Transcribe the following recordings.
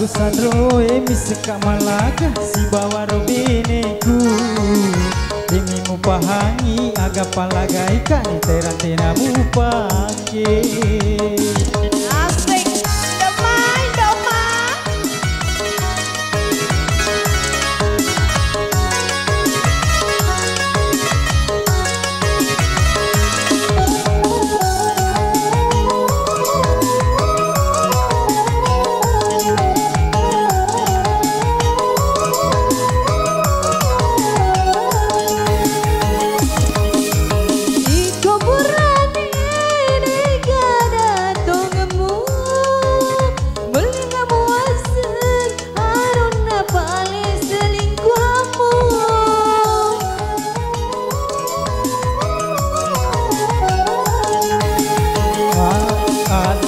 Sandro miseka malaga si bawa robineku demi mupahangi aga palagai kan terantena mupake asik damai damai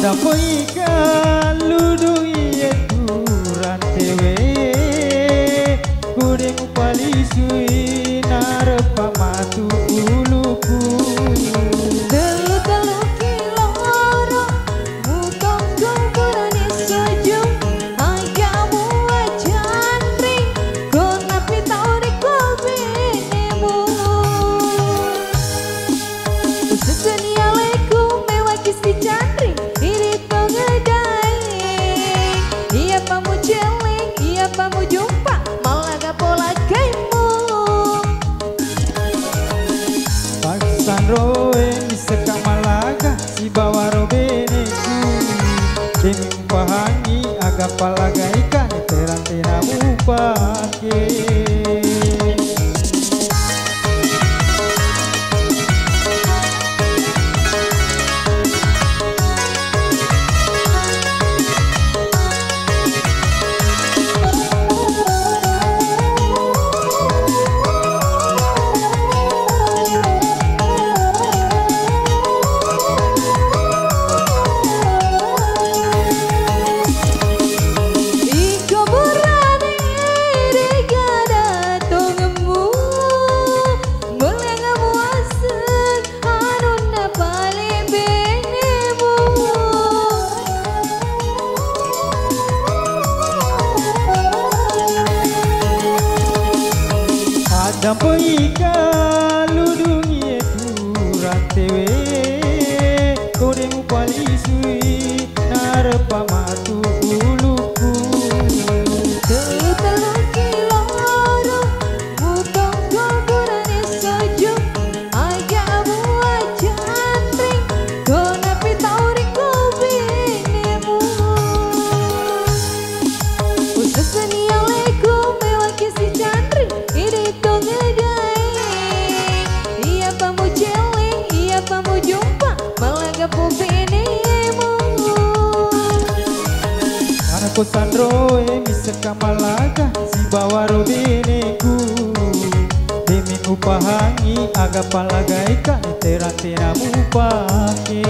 Damoi kaludu iye turan tewe kuring palisui narepa matu uluku telu kiloro mutong kumpuran sejum ayamu ajandri kona pitauri kobenemu useseni aleku mewaki si candri kamu jumpa malaga pola kaimu Pak Sandro miseka malaga si bawa robeneku demi pahangi aga palagai kan terantena mupake Dampoi kaludungi turan tewe kodeng palisui narepa matu uluku telu kiloro mutong kumpuran sejum ayamu ajandri kona pitauri kobenemu useseni aleku mewaki si candri kamu jumpa malaga pobenemu Anakku Sandro miseka malaga si bawa robineku demi upahangi aga palagai kan terantena mupake